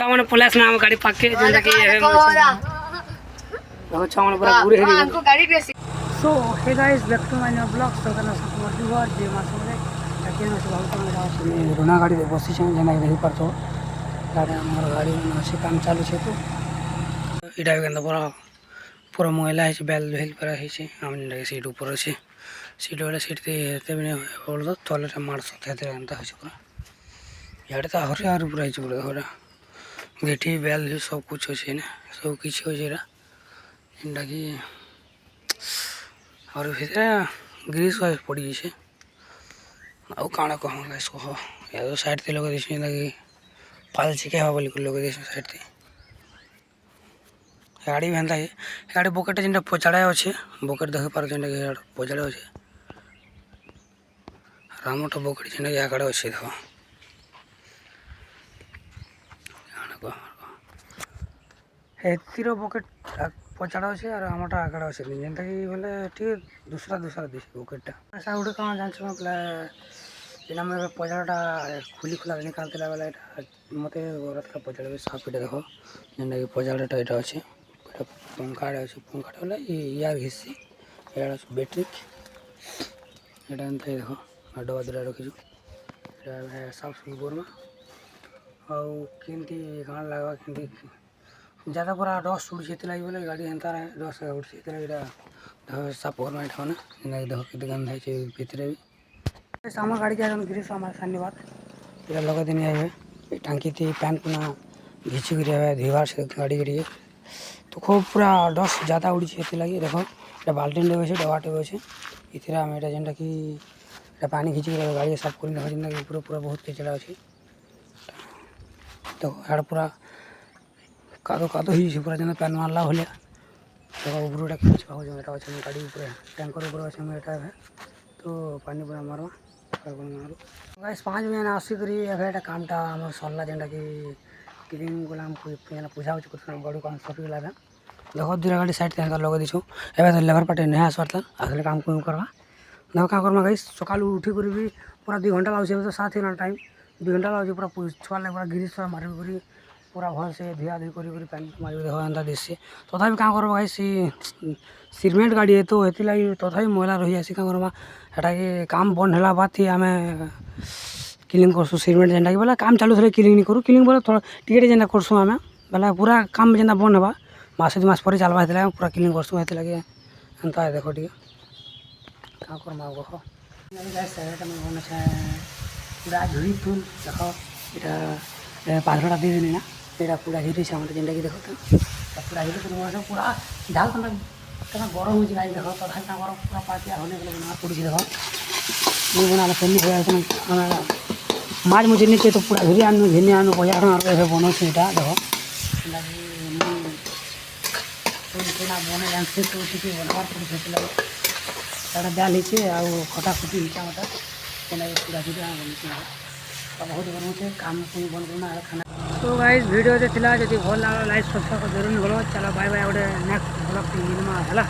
छुआ मैंने पुलिस नाम गाड़ी पाके जेंटा कि देखो छुआ मैंने पूरा पूरे हेरी हमको गाड़ी बेसी so hey guys back to my new blog तो करना सब दुआर जे मास में ताकि हम सब बहुत में जाओ रोना गाड़ी दे बसी छै जेना रही पर तो गाड़ी हमर गाड़ी में से काम चालू छै तो इडा गंदा पूरा पूरा मोहला है बेल भेल पर है छै हम लगे सीट ऊपर छै सीट वाला सीट ते बिना होल तो तले मार सते अंत है पूरा यार तो हरे यार पूरा है पूरा होरा गेठी बेल सब कुछ अच्छे ना सब किसी हो जाए इनटा कि और फिर ग्रीस पड़ी जाए आउ काण कह कह या साइड से लगे कि पाल चिके हवा बोली लगे देश साइड से गाड़ी भी हेन्ता है गाड़ी बकेट जेनटा पचाड़ा अच्छे बकेट देख पार जेनटा पचाड़ा अच्छे रामटा बकेट जेनटा आगड़े अच्छे देख एतिर बकेट पचाड़ा अच्छे और आमटा आगड़े अच्छे जेनटा कि बोले ठीक दूसरा दूसरा दिशे बकेटा ऐसा गोटे कौन जान बोला जेना मैं पचाड़ा खुली खुला निकालते बेला मत पचाड़ा साफ इटा देख जेनटा कि पचाड़ा यहाँ अच्छे पंखा अच्छे पंखा बोला यार घिसी यार बैटेरी यहाँ एंता देख डबा दुरा रखीचु साफ सुफ करमा आमती कण लगा कि ज़्यादा पूरा डस्ट उड़ी लगे बोले गाड़ी हेन्ता डस्ट उड़ी साफ करमा यहाँ मैंने देख के गंधा भितर भी आम गाड़ी के गिरीश आम धन्यवाद ये लगा दिन आए टांकी थी पैन पुना घिची कर धोबार से गाड़ी करिए तो खूब पूरा डस्ट ज़्यादा उड़ी लगे देख ये बाल्टी भी अच्छे डबाटे भी अच्छे इधर आम यहाँ जेनटा कि पानी घिची गाड़ी साफ कर देख जेनटा कि पूरा पूरा बहुत केचड़ा अच्छे देखो यार पूरा कादो कादो ही पूरा जेना पैन मारला भाया देखो ऊपर अच्छे गाड़ी ऊपर टैंकर ऊपर अच्छे है तो पानी पूरा मारवा गाइस 5 बजे आसिक कामटा आम सरला जेनटा कि क्लीन गला पूजा गड़ू काम सफीगला देख दूरा गाड़ी साइड से लगे दीछू एवं तो लेबर पार्टी नहीं आसबार था आसले काम कम करवा देख क्या करमा गाइस सकाल उठी कर भी पूरा 2 घंटा लगे तो 7 टाइम 2 घंटा लगे पूरा छुआ लगे पूरा गिरीश मार कर पूरा भल से धुआ धुई कर पानी मार देख एंता दिशे तथा क्या करवा गाइस सिमेंट गाड़ी है तो ये लगी तथा मैला रही आसी क्या करवा एटा कि काम बंद है बाद ही आम क्लीन करसु सिमेंट जेनटा कि बोला काम चालू थे क्लीन नहीं करूँ क्लीन बोले थोड़ा टिके जेना करसु आम बोला पूरा काम जेना बंद है मास 2 मास पर चलवा पूरा क्लीन करसु ये लगे एंता देख टे क्या करमा कह पूरा झुरी तुल देख यहाँ पाथरटा दे देनी ना यहाँ पूरा हिरी से जेनटा कि देख पूरा हिरी पूरा झाल क्या गरम हो गाड़ी देख तथा गरम पूरा पातिया होने पड़ी देख नहीं बना फैमिली माछ मुझे नीचे तो पूरा घिरी आनु घिनी आनु पैसा बनाऊँ यहाँ देख बन जानी तो बनार पड़े दाल ही खटा खुटी हिचा मटा पूरा घिरी बहुत बनाऊँ काम बंद करना खाना तो गाइस वीडियो जो जब भल लगा लाइक सब्सक्राइब जरूर करो चलो बाय बाय गोटे नेक्स्ट ब्लॉग मिलमा है।